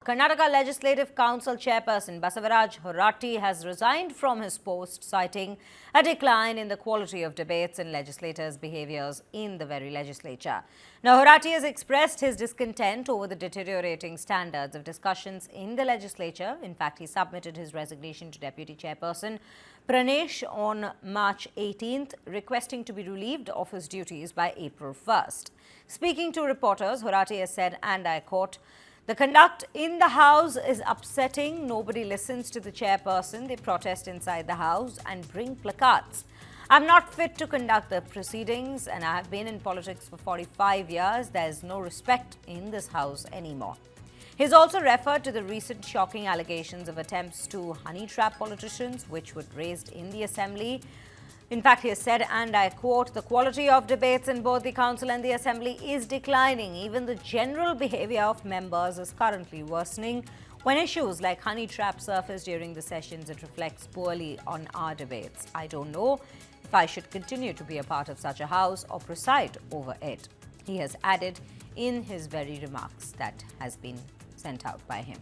Karnataka Legislative Council Chairperson Basavaraj Horatti has resigned from his post, citing a decline in the quality of debates and legislators' behaviours in the very legislature. Now, Horatti has expressed his discontent over the deteriorating standards of discussions in the legislature. In fact, he submitted his resignation to Deputy Chairperson Pranesh on March 18th, requesting to be relieved of his duties by April 1st. Speaking to reporters, Horatti has said, and I quote, "The conduct in the House is upsetting. Nobody listens to the chairperson. They protest inside the House and bring placards. I'm not fit to conduct the proceedings, and I have been in politics for 45 years. There's no respect in this House anymore." He's also referred to the recent shocking allegations of attempts to honey trap politicians, which were raised in the Assembly. In fact, he has said, and I quote, "The quality of debates in both the Council and the Assembly is declining. Even the general behaviour of members is currently worsening. When issues like honey trap surface during the sessions, it reflects poorly on our debates. I don't know if I should continue to be a part of such a House or preside over it," he has added in his very remarks that has been sent out by him.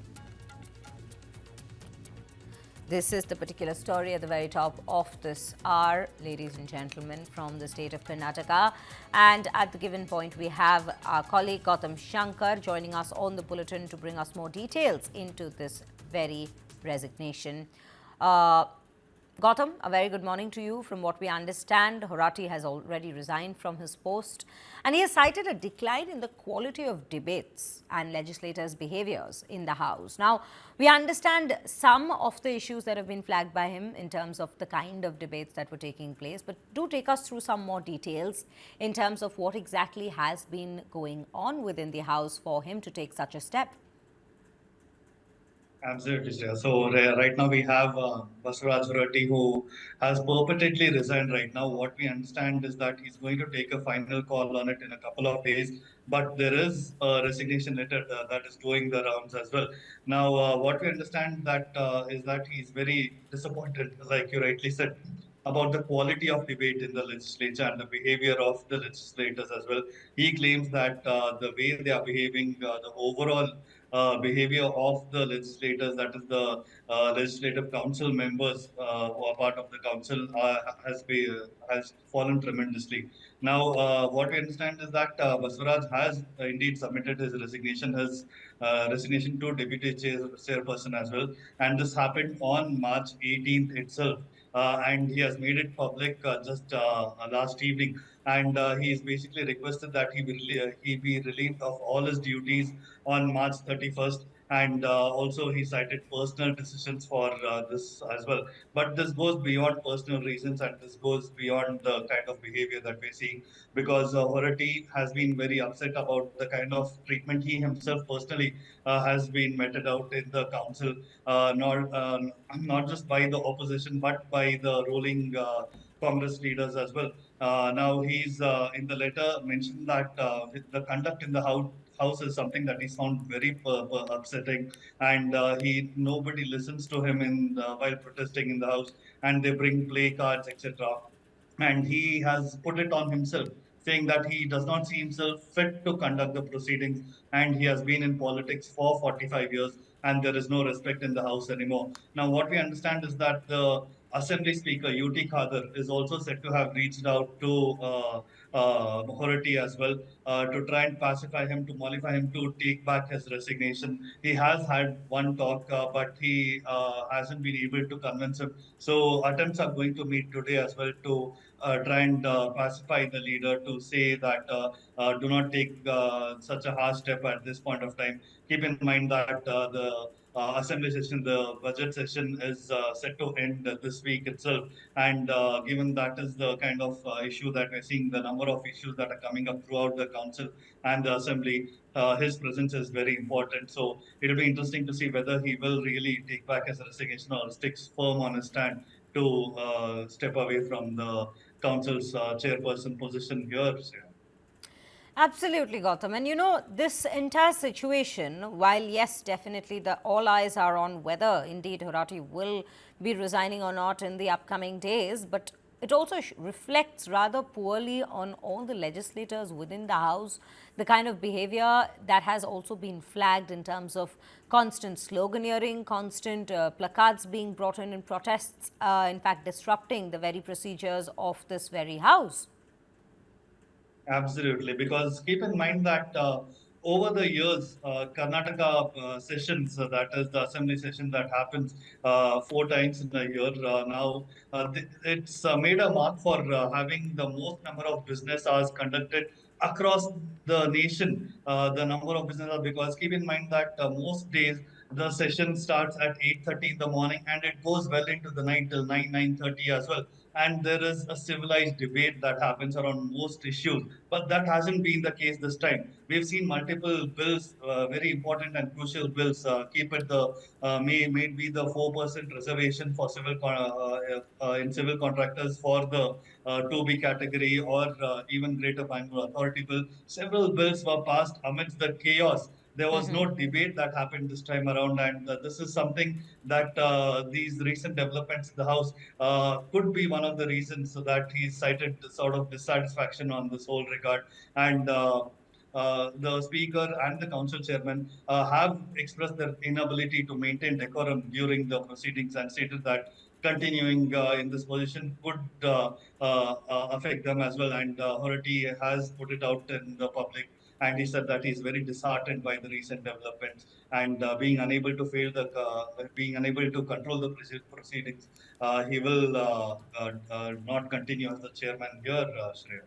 This is the particular story at the very top of this hour, ladies and gentlemen, from the state of Karnataka. And at the given point, we have our colleague Gautam Shankar joining us on the bulletin to bring us more details into this very resignation. Gautam, a very good morning to you. From what we understand, Horatti has already resigned from his post, and he has cited a decline in the quality of debates and legislators' behaviours in the House. Now, we understand some of the issues that have been flagged by him in terms of the kind of debates that were taking place, but do take us through some more details in terms of what exactly has been going on within the House for him to take such a step. Absolutely, Shreya. So right now we have Basavaraj Horatti, who has perpetually resigned right now. What we understand is that he's going to take a final call on it in a couple of days, but there is a resignation letter that is doing the rounds as well. Now, what we understand that is that he's very disappointed, like you rightly said, about the quality of debate in the legislature and the behavior of the legislators as well. He claims that the way they are behaving, the overall behavior of the legislators, that is the legislative council members who are part of the council, has fallen tremendously. Now, what we understand is that Basavaraj has indeed submitted his resignation to deputy chairperson as well, and this happened on March 18th itself. And he has made it public just last evening. And he is basically requested that he be relieved of all his duties on March 31st. And also, he cited personal decisions for this as well. But this goes beyond personal reasons, and this goes beyond the kind of behavior that we're seeing, because Horatti has been very upset about the kind of treatment he himself personally has been meted out in the council, not just by the opposition, but by the ruling Congress leaders as well. Now, he's in the letter mentioned that the conduct in the house is something that is found very upsetting, and nobody listens to him while protesting in the house, and they bring play cards, etc. And he has put it on himself, saying that he does not see himself fit to conduct the proceedings, and he has been in politics for 45 years, and there is no respect in the house anymore. Now, what we understand is that the Assembly Speaker UT Khader is also said to have reached out to Horatti as well, to try and pacify him, to mollify him to take back his resignation. He has had one talk, but he hasn't been able to convince him. So attempts are going to meet today as well to try and pacify the leader, to say that do not take such a harsh step at this point of time. Keep in mind that the assembly session, the budget session, is set to end this week itself. And given that is the kind of issue that we're seeing, the number of issues that are coming up throughout the council and the assembly, his presence is very important. So it'll be interesting to see whether he will really take back his resignation or sticks firm on his stand to step away from the council's chairperson position here. Absolutely, Gautam. And you know, this entire situation, while yes, definitely all eyes are on whether indeed Horatti will be resigning or not in the upcoming days, but it also reflects rather poorly on all the legislators within the House, the kind of behavior that has also been flagged in terms of constant sloganeering, constant placards being brought in protests, in fact, disrupting the very procedures of this very House. Absolutely, because keep in mind that over the years, Karnataka sessions, that is the assembly session that happens 4 times in a year now, it's made a mark for having the most number of business hours conducted across the nation. The number of business hours, because keep in mind that most days the session starts at 8:30 in the morning and it goes well into the night till 9:30 as well. And there is a civilized debate that happens around most issues, but that hasn't been the case this time. We've seen multiple bills, very important and crucial bills. Keep it the may be the 4% reservation for in civil contractors for the 2B category, or even Greater Bangalore Authority bill. Several bills were passed amidst the chaos. There was no debate that happened this time around, and this is something that these recent developments in the House could be one of the reasons that he cited sort of dissatisfaction on this whole regard. And the speaker and the council chairman have expressed their inability to maintain decorum during the proceedings and stated that continuing in this position could affect them as well. And Horatti has put it out in the public, and he said that he's very disheartened by the recent developments and being unable to control the proceedings. He will not continue as the chairman here, Shreya.